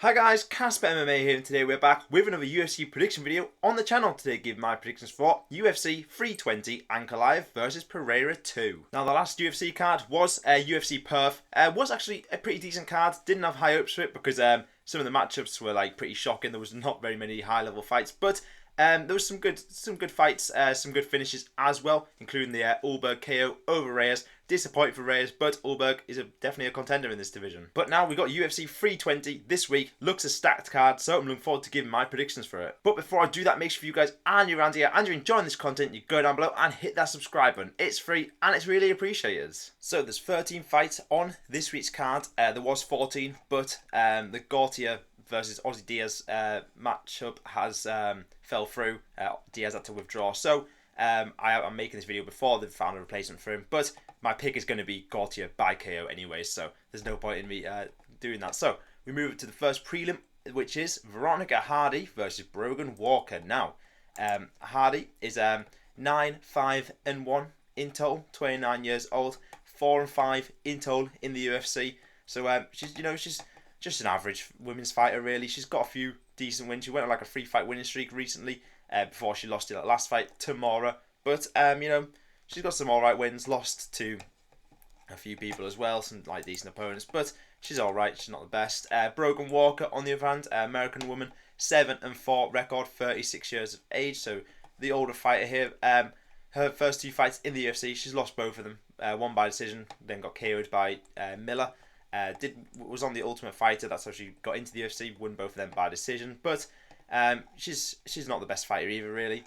Hi guys, Casper MMA here, and today we're back with another UFC prediction video on the channel. Today give my predictions for UFC 320 Ankalaev versus Pereira 2. Now the last UFC card was UFC Perth. Was actually a pretty decent card. Didn't have high hopes for it because some of the matchups were like pretty shocking. There was not very many high level fights, but there was some good fights, some good finishes as well, including the Ulberg KO over Reyes. Disappointing for Reyes, but Ulberg is definitely a contender in this division. But now we got UFC 320 this week. Looks a stacked card, so I'm looking forward to giving my predictions for it. But before I do that, make sure you guys and you're around here and you're enjoying this content, you go down below and hit that subscribe button. It's free and it's really appreciated. So there's 13 fights on this week's card. There was 14, but the Gutierrez versus Ozzy Diaz matchup has fell through. Diaz had to withdraw, so I'm making this video before they've found a replacement for him, but my pick is going to be Gutierrez by KO anyway, so there's no point in me doing that. So we move to the first prelim, which is Veronica Hardy versus Brogan Walker. Now, Hardy is 9-5-1 in total, 29 years old, 4-5 in total in the UFC. So she's just an average women's fighter really. She's got a few decent wins. She went on like a 3-fight winning streak recently before she lost it last fight to Mora. But she's got some alright wins, lost to a few people as well, some like decent opponents, but she's alright, she's not the best. Brogan Walker, on the other hand, American woman, 7-4 record, 36 years of age, so the older fighter here. Her first two fights in the UFC, she's lost both of them. One by decision, then got KO'd by Miller. Was on the Ultimate Fighter, that's how she got into the UFC, won both of them by decision, but she's not the best fighter either really.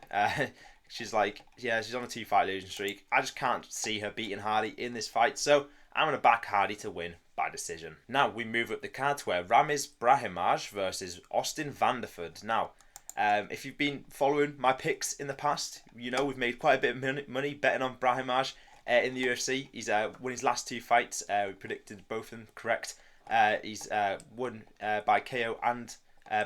She's on a 2-fight losing streak. I just can't see her beating Hardy in this fight, so I'm going to back Hardy to win by decision. Now we move up the card to where Ramiz Brahimaj versus Austin Vanderford. Now, if you've been following my picks in the past, you know we've made quite a bit of money betting on Brahimaj in the UFC. He's won his last two fights. We predicted both of them correct. He's won by KO and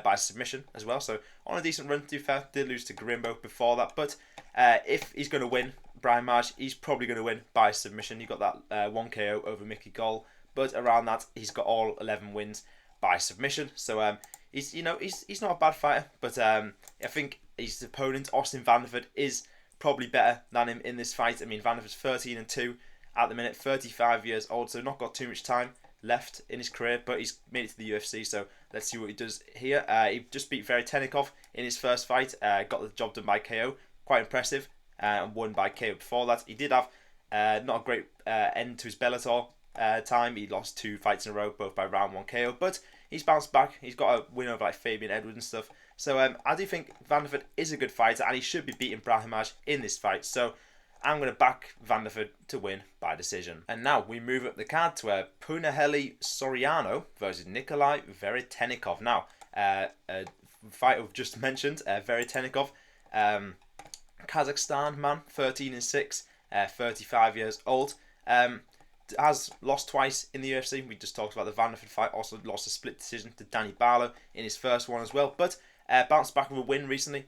by submission as well, so on a decent run, to be fair. Did lose to Grimbo before that, but if he's going to win Brahimaj, he's probably going to win by submission. He got that 1 KO over Mickey Gall, but around that he's got all 11 wins by submission, so he's not a bad fighter, but I think his opponent Austin Vanderford is probably better than him in this fight. I mean, Vanderford's 13-2 at the minute, 35 years old, so not got too much time left in his career, but he's made it to the UFC, so let's see what he does here. He just beat Veretennikov in his first fight, got the job done by KO, quite impressive, and won by KO before that. He did have not a great end to his Bellator time. He lost 2 fights in a row, both by round 1 KO, but he's bounced back. He's got a win over like Fabian Edwards and stuff, so I do think Vanderford is a good fighter, and he should be beating Brahimaj in this fight, so I'm going to back Vanderford to win by decision. And now we move up the card to Punahele Soriano versus Nikolai Veretennikov. Now, a fight we've just mentioned, Veretennikov, Kazakhstan man, 13-6, 35 years old. Has lost twice in the UFC. We just talked about the Vanderford fight. Also lost a split decision to Danny Barlow in his first one as well. But bounced back with a win recently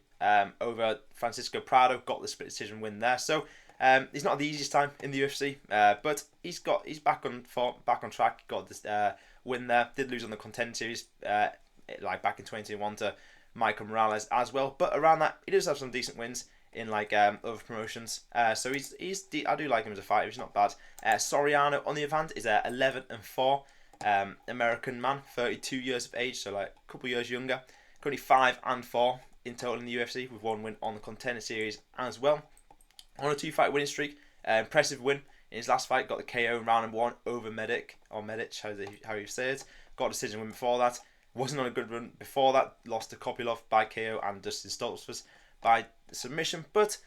over Francisco Prado. Got the split decision win there. So it's not the easiest time in the UFC, but he's back on track. Got this win there. Did lose on the Contender Series like back in 2021 to Michael Morales as well. But around that, he does have some decent wins in like other promotions. So I do like him as a fighter. He's not bad. Soriano, on the other hand, is 11-4. American man, 32 years of age, so like a couple years younger. Currently 5-4 in total in the UFC, with 1 win on the Contender Series as well. On a 2-fight winning streak, impressive win in his last fight. Got the KO in round 1 over Medic, how you say it. Got a decision win before that. Wasn't on a good run before that. Lost to Kopylov by KO and Dustin Stoltzfus by submission. But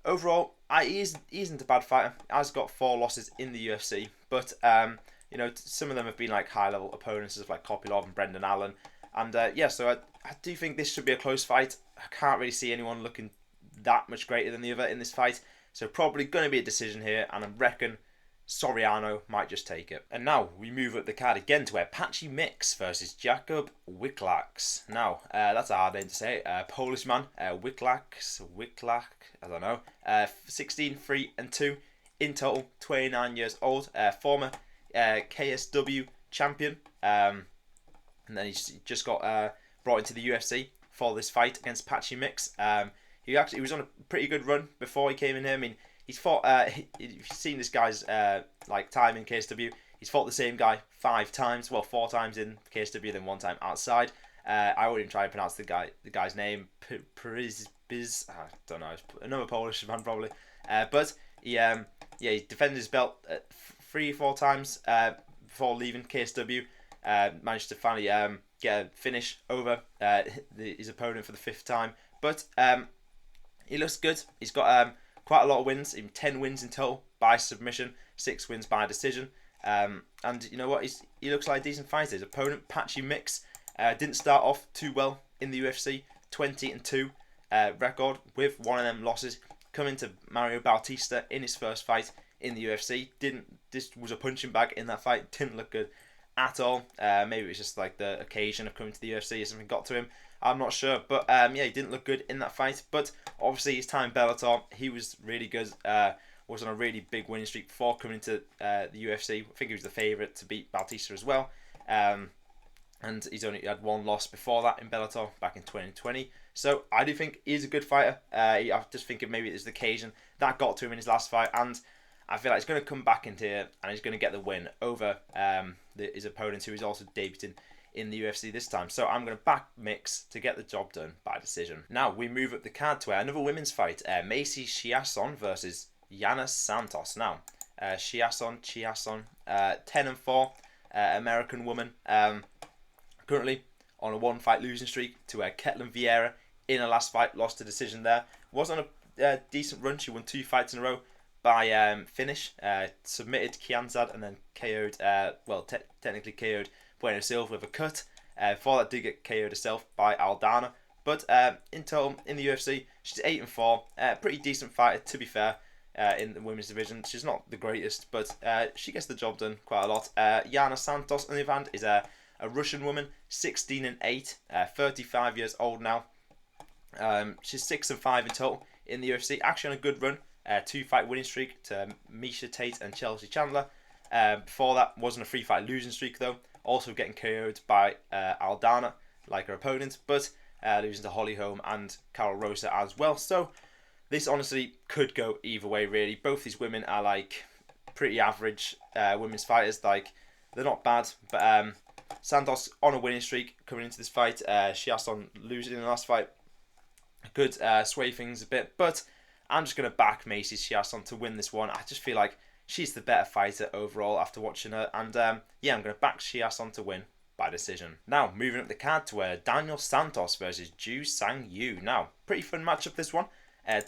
overall, he isn't a bad fighter. Has got 4 losses in the UFC, but some of them have been like high-level opponents, like Kopylov and Brendan Allen. And so I do think this should be a close fight. I can't really see anyone looking that much greater than the other in this fight. So probably going to be a decision here, and I reckon Soriano might just take it. And now we move up the card again to Apache Mix versus Jakub Wikłacz. Now, that's a hard name to say. Polish man, Wikłacz, I don't know. 16-3-2 in total, 29 years old. Former KSW champion. and then he's just got brought into the UFC for this fight against Patchy Mix. He was on a pretty good run before he came in here. I mean, he's fought. If you've seen this guy's like time in KSW, he's fought the same guy 5 times. Well, 4 times in KSW, then 1 time outside. I won't even try and pronounce the guy's name. Biz. I don't know. Another Polish man probably. But he he defended his belt 3 or 4 times before leaving KSW. Managed to finally get a finish over his opponent for the 5th time. But he looks good. He's got quite a lot of wins, even 10 wins in total by submission, 6 wins by decision. And you know what? He looks like a decent fighter. His opponent, Patchy Mix, didn't start off too well in the UFC. 20-2 record with 1 of them losses. Coming to Mario Bautista in his first fight in the UFC. This was a punching bag in that fight. Didn't look good at all. Maybe it was just like the occasion of coming to the UFC or something got to him. I'm not sure, but he didn't look good in that fight. But obviously his time in Bellator, he was really good. Was on a really big winning streak before coming into the UFC. I think he was the favourite to beat Bautista as well. And he's only had 1 loss before that in Bellator back in 2020. So I do think he's a good fighter. I just think maybe it's the occasion that got to him in his last fight, and I feel like he's going to come back into here and he's going to get the win over his opponent, who is also debuting in the UFC this time. So I'm going to back Mix to get the job done by decision. Now we move up the card to another women's fight. Macy Chiasson versus Yana Santos. Now Chiasson 10-4, American woman, currently on a 1-fight losing streak to Ketlen Vieira in her last fight, lost to decision there. Was on a decent run. She won 2 fights in a row by finish. Submitted Kianzad and then KO'd, technically KO'd Bueno Silva with a cut. Before that did get KO'd herself by Aldana. But in total, in the UFC, she's 8-4. Pretty decent fighter, to be fair, in the women's division. She's not the greatest, but she gets the job done quite a lot. Yana Santos, on the other hand, is a Russian woman, 16-8, 35 years old now. She's 6-5 in total in the UFC. Actually on a good run. 2-fight winning streak to Misha Tate and Chelsea Chandler. Before that, wasn't a 3-fight losing streak though. Also getting KO'd by Aldana, like her opponent, but losing to Holly Holm and Carol Rosa as well. So this honestly could go either way really. Both these women are like pretty average women's fighters. Like they're not bad, but Santos on a winning streak coming into this fight. Chiasson losing in the last fight could sway things a bit, but I'm just going to back Macy Chiasson to win this one. I just feel like she's the better fighter overall after watching her. And I'm going to back Chiasson to win by decision. Now, moving up the card to Daniel Santos versus Ju Sang Yu. Now, pretty fun matchup this one.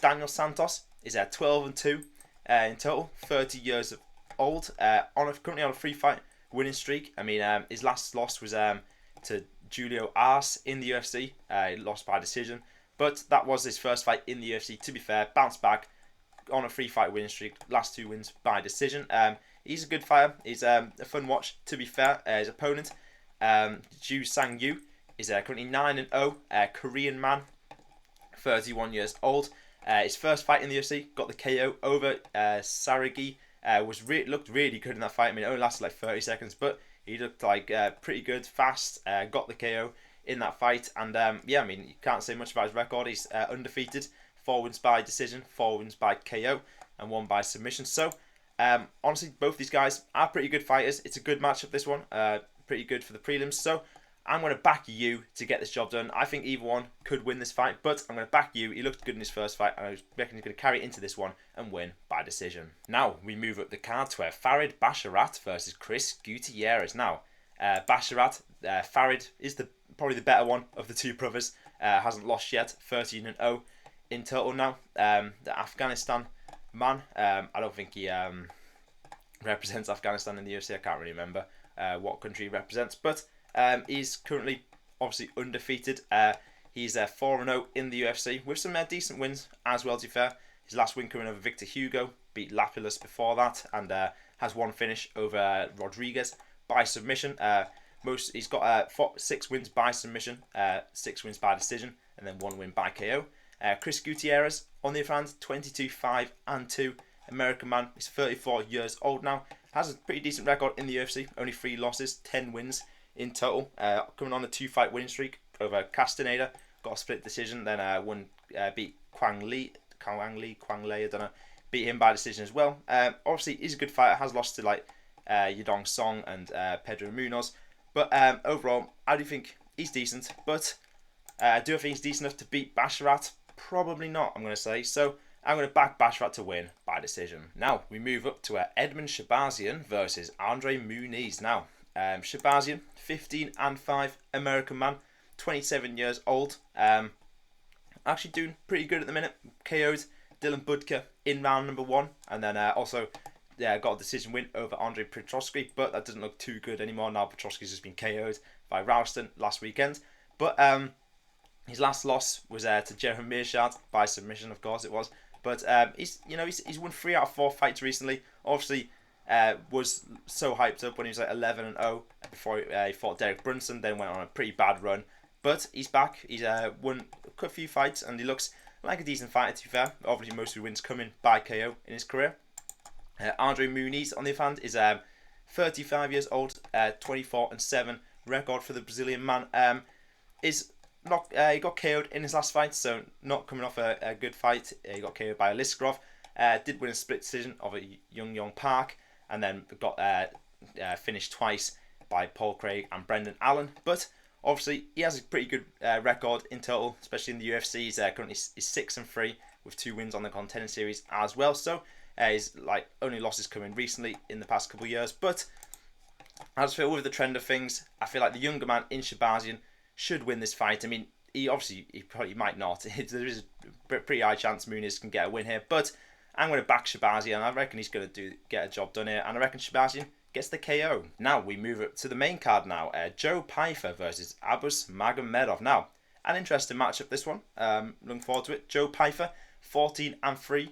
Daniel Santos is 12-2 in total, 30 years old. Currently on a 3-fight winning streak. I mean, his last loss was to Julio Ars in the UFC. He lost by decision. But that was his first fight in the UFC, to be fair. Bounced back on a 3-fight winning streak. Last 2 wins by decision. He's a good fighter. He's a fun watch, to be fair. His opponent, Ju Sang Yu, is currently 9-0. Korean man, 31 years old. His first fight in the UFC, got the KO over Saragi. Looked really good in that fight. I mean, it only lasted like 30 seconds, but he looked like pretty good, fast. Got the KO in that fight, and I mean, you can't say much about his record. He's undefeated, 4 wins by decision, 4 wins by KO, and 1 by submission. So honestly, both these guys are pretty good fighters. It's a good matchup, this one. Pretty good for the prelims. So I'm going to back you to get this job done. I think either one could win this fight, but I'm going to back you. He looked good in his first fight, and I reckon he's going to carry it into this one and win by decision. Now, we move up the card to Farid Basharat versus Chris Gutierrez. Now, Basharat, Farid is probably the better one of the 2 brothers. Hasn't lost yet, 13-0 in total now. The Afghanistan man, I don't think he represents Afghanistan in the UFC. I can't really remember what country he represents, but he's currently obviously undefeated. He's 4-0 in the UFC with some decent wins as well, to be fair. His last win coming over Victor Hugo, beat Lapillus before that, and has 1 finish over Rodriguez by submission. He's got 6 wins by submission, 6 wins by decision, and then 1 win by KO. Chris Gutierrez, on the other hand, 22-5-2, American man. He's 34 years old now. Has a pretty decent record in the UFC, only 3 losses, 10 wins in total. Coming on a 2-fight winning streak over Castaneda, got a split decision, then beat Quang Le, I don't know, beat him by decision as well. Obviously, he's a good fighter, has lost to like Yadong Song and Pedro Munoz, but overall, I do think he's decent, but do I think he's decent enough to beat Basharat? Probably not, I'm going to say. So I'm going to back Basharat to win by decision. Now we move up to Edmund Shahbazyan versus Andre Muniz. Now Shahbazyan, 15-5 American man, 27 years old. Actually doing pretty good at the minute. KO'd Dylan Budka in round number 1, and then also got a decision win over Andre Petroski, but that doesn't look too good anymore now. Petroski's just been KO'd by Ralston last weekend. But his last loss was to Jiří Procházka by submission, of course it was. But he's won 3 out of 4 fights recently. Obviously, was so hyped up when he was like 11-0 before he fought Derek Brunson, then went on a pretty bad run. But he's back. He's won a few fights, and he looks like a decent fighter, to be fair. Obviously, most of the wins coming by KO in his career. Andre Muniz, on the other hand, is 35 years old, 24-7 record for the Brazilian man. Is not he got KO'd in his last fight, so not coming off a good fight. He got KO'd by Liskarov. Did win a split decision of a Young Park, and then got finished twice by Paul Craig and Brendan Allen. But obviously, he has a pretty good record in total, especially in the UFC. He's currently 6-3 with 2 wins on the Contender Series as well. So his only losses coming recently in the past couple of years. But I just feel with the trend of things, I feel like the younger man in Shahbazyan should win this fight. I mean, he probably might not. There is a pretty high chance Muniz can get a win here, but I'm going to back Shahbazyan, and I reckon he's going to get a job done here, and I reckon Shahbazyan gets the KO. Now we move up to the main card now. Joe Pyfer versus Abus Magomedov. Now, an interesting matchup this one. Looking forward to it. Joe Pyfer, 14-3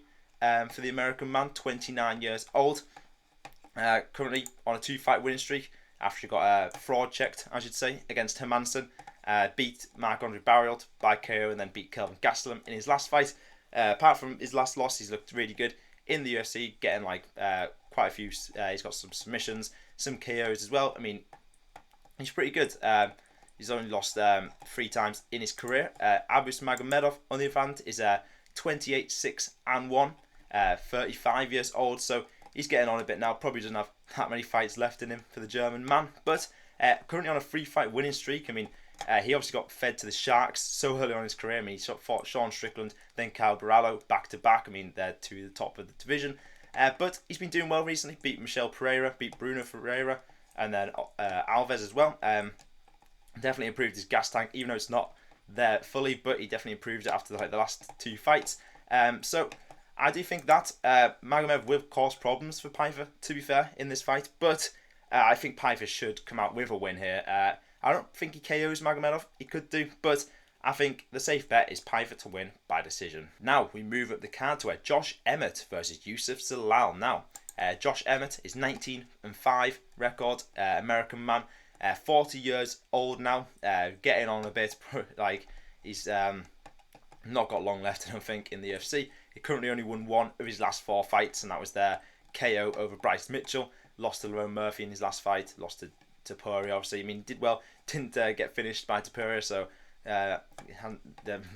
for the American man, 29 years old. Currently on a 2-fight winning streak after he got fraud checked, I should say, against Hermansson. Beat Marc-Andre Barriault by KO, and then beat Kelvin Gastelum in his last fight. Apart from his last loss, he's looked really good in the UFC, getting quite a few. He's got some submissions, some KOs as well. I mean, he's pretty good. He's only lost 3 times in his career. Abus Magomedov, on the other hand, is 28-6-1, 35 years old, so he's getting on a bit now. Probably doesn't have that many fights left in him for the German man, but currently on a 3-fight winning streak. I mean, he obviously got fed to the Sharks so early on in his career. I mean, he fought Sean Strickland, then Kyle Barallo back to back. I mean, they're 2 at the top of the division. But he's been doing well recently. Beat Michel Pereira, beat Bruno Ferreira, and then Alves as well. Definitely improved his gas tank, even though it's not there fully, but he definitely improved it after the last 2 fights. So I do think that Magomedov will cause problems for Pyfer, to be fair, in this fight. But I think Pyfer should come out with a win here. I don't think he KOs Magomedov. He could do, but I think the safe bet is Pyfer to win by decision. Now we move up the card to Josh Emmett versus Youssef Zalal. Now Josh Emmett is 19-5 record, American man, 40 years old now, getting on a bit. He's not got long left, I don't think, in the UFC. He currently only won 1 of his last 4 fights, and that was their KO over Bryce Mitchell. Lost to Lerone Murphy in his last fight. Lost to Topuria, obviously. I mean, did well. Didn't get finished by Topuria, so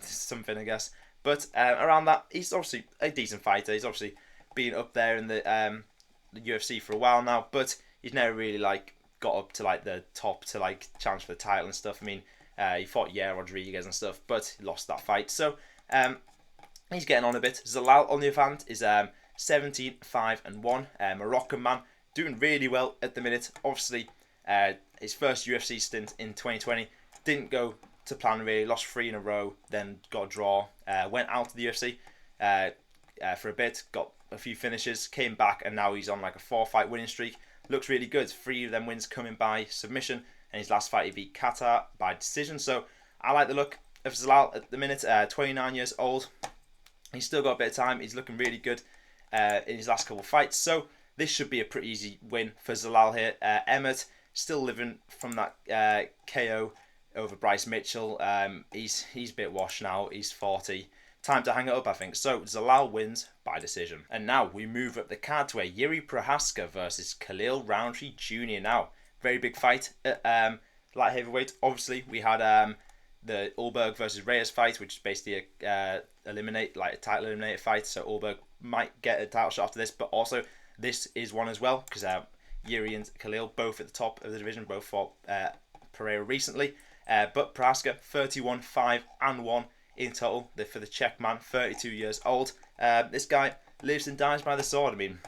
something, I guess. But around that, he's obviously a decent fighter. He's obviously been up there in the UFC for a while now, but he's never really got up to the top to challenge for the title and stuff. I mean, he fought Rodriguez and stuff, but he lost that fight. So he's getting on a bit. Zalal, on the other hand, is 17-5-1, Moroccan man, doing really well at the minute. Obviously, his first UFC stint in 2020 didn't go to plan really. Lost 3 in a row, then got a draw. Went out to the UFC for a bit, got a few finishes, came back, and now he's on a 4-fight winning streak. Looks really good. 3 of them wins coming by submission, and his last fight he beat Qatar by decision. So I like the look of Zalal at the minute. 29 years old. He's still got a bit of time. He's looking really good in his last couple of fights. So this should be a pretty easy win for Zalal here. Emmett still living from that KO over Bryce Mitchell. He's a bit washed now. He's 40. Time to hang it up, I think. So Zalal wins by decision. And now we move up the card to Jiří Procházka versus Khalil Rountree Jr. Now, very big fight at light heavyweight, obviously we had the Ulberg versus Reyes fight, which is basically a title eliminator fight. So Ulberg might get a title shot after this, but also this is one as well because Jiří and Khalil both at the top of the division, both fought Pereira recently. But Procházka 31-5-1 in total for the Czech man, 32 years old. This guy lives and dies by the sword. I mean,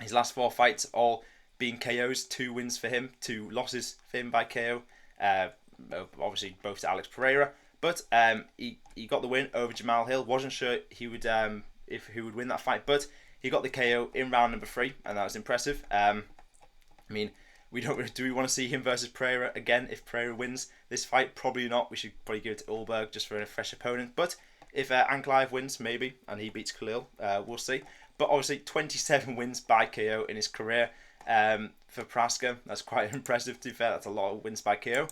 his last 4 fights all being KOs, 2 wins for him, 2 losses for him by KO. Obviously both to Alex Pereira, but he got the win over Jamahal Hill. Wasn't sure he would if he would win that fight, but he got the KO in round number 3, and that was impressive. I mean, do we want to see him versus Pereira again if Pereira wins this fight? Probably not. We should probably give it to Ulberg just for a fresh opponent. But if Ankalaev wins, maybe, and he beats Khalil, we'll see. But obviously 27 wins by KO in his career for Procházka. That's quite impressive, to be fair. That's a lot of wins by KO.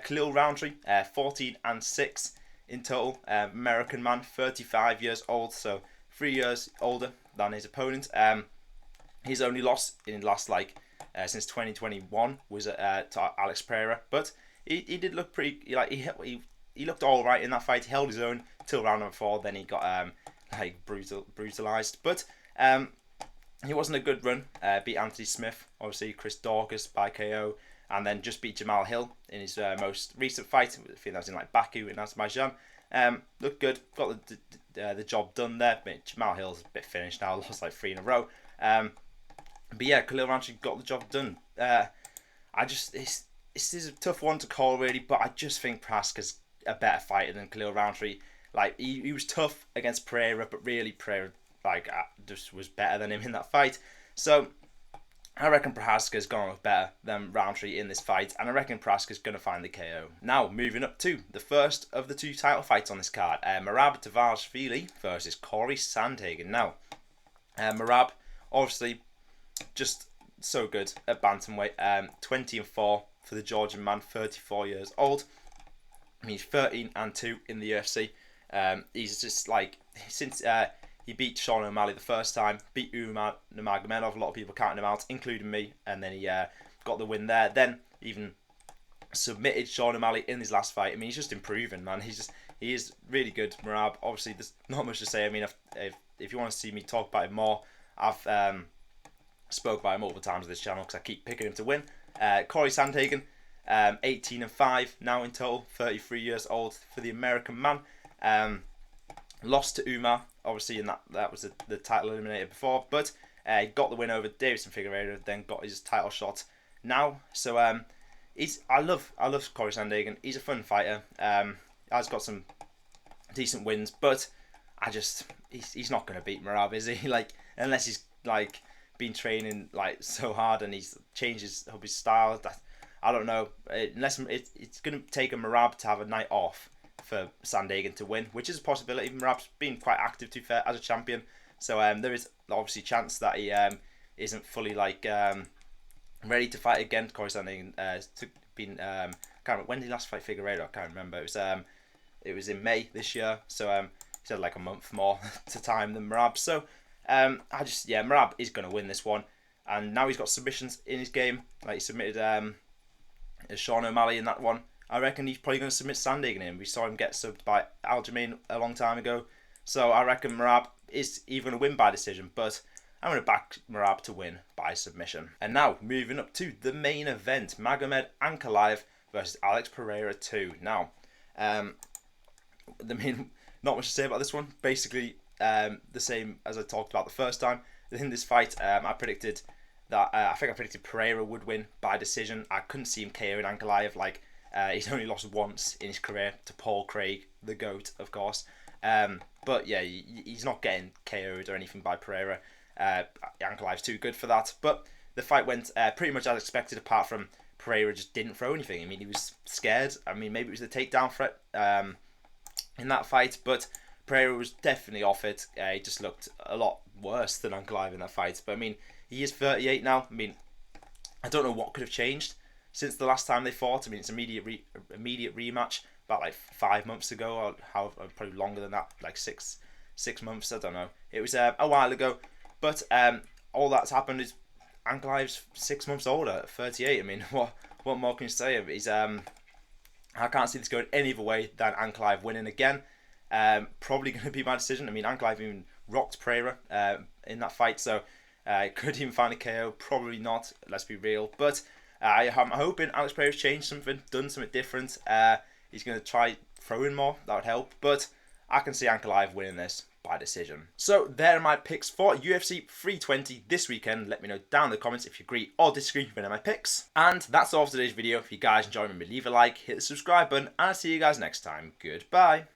Khalil Rountree, 14-6 in total. American man, 35 years old, so 3 years older than his opponent. His only loss in the last since 2021 was to Alex Pereira, but he did look pretty. He looked all right in that fight. He held his own till round number 4. Then he got brutalized, but he wasn't a good run. Beat Anthony Smith, obviously Chris Dorcas by KO, and then just beat Jamahal Hill in his most recent fight. I think that was in Baku in Azerbaijan. Looked good, got the job done there. But Jamahal Hill's a bit finished now, lost 3 in a row. But yeah, Khalil Rountree got the job done. This is a tough one to call really, but I just think Procházka's a better fighter than Khalil Rountree. He was tough against Pereira, but really Pereira just was better than him in that fight. So I reckon Procházka's going to look better than Rountree in this fight, and I reckon Procházka's going to find the KO. Now, moving up to the first of the 2 title fights on this card, Merab Dvalishvili versus Cory Sandhagen. Now, Merab, obviously, just so good at bantamweight. 20-4 for the Georgian man, 34 years old. I mean, he's 13-2 in the UFC. He's just since he beat Sean O'Malley the first time, beat Umar Magomedov, a lot of people counting him out, including me, and then he got the win there. Then even submitted Sean O'Malley in his last fight. I mean, he's just improving, man. He is really good, Merab. Obviously, there's not much to say. I mean, if you want to see me talk about him more, I've spoke about him multiple times on this channel because I keep picking him to win. Cory Sandhagen, 18-5 now in total, 33 years old for the American man. Lost to Umar, obviously, and that was the title eliminator before, but he got the win over Deiveson Figueiredo, then got his title shot now. So I love Cory Sandhagen. He's a fun fighter. Has got some decent wins, but he's not going to beat Merab, is he? Unless he's been training so hard and he's changed his style. I don't know. Unless it's going to take a Merab to have a night off for Sandhagen to win, which is a possibility. Merab's been quite active, to be fair, as a champion. So there is obviously a chance that he isn't fully ready to fight again. Cory Sandhagen can't remember when did he last fight Figueiredo. I can't remember. It was in May this year. So he's had a month more to time than Merab. So Merab is going to win this one, and now he's got submissions in his game. He submitted Sean O'Malley in that one. I reckon he's probably going to submit Sandhagen in. We saw him get subbed by Aljamain a long time ago, so I reckon Merab is even going to win by decision, but I'm going to back Merab to win by submission. And now moving up to the main event, Magomed Ankalaev versus Alex Pereira 2. Now, not much to say about this one. Basically, the same as I talked about the first time. In this fight, I predicted that I predicted Pereira would win by decision. I couldn't see him KOing Ankalaev. He's only lost once in his career to Paul Craig, the GOAT, of course. But yeah, he's not getting KO'd or anything by Pereira. Ankalaev's too good for that. But the fight went pretty much as expected, apart from Pereira just didn't throw anything. I mean, he was scared. I mean, maybe it was the takedown threat in that fight, but Pereira was definitely off it. He just looked a lot worse than Ankalaev in that fight. But I mean, he is 38 now. I mean, I don't know what could have changed since the last time they fought. I mean, it's immediate rematch about 5 months ago, or probably longer than that, 6 months. I don't know. It was a while ago, but all that's happened is Ankalaev's 6 months older, at 38. I mean, what what more can you say? He's I can't see this going any other way than Ankalaev winning again. Probably going to be my decision. I mean, Ankalaev even rocked Pereira in that fight, so could even find a KO. Probably not. Let's be real. But I'm hoping Alex Pereira's changed something, done something different. He's going to try throwing more. That would help. But I can see Ankalaev winning this by decision. So there are my picks for UFC 320 this weekend. Let me know down in the comments if you agree or disagree with any of my picks. And that's all for today's video. If you guys enjoyed, remember leave a like, hit the subscribe button, and I'll see you guys next time. Goodbye.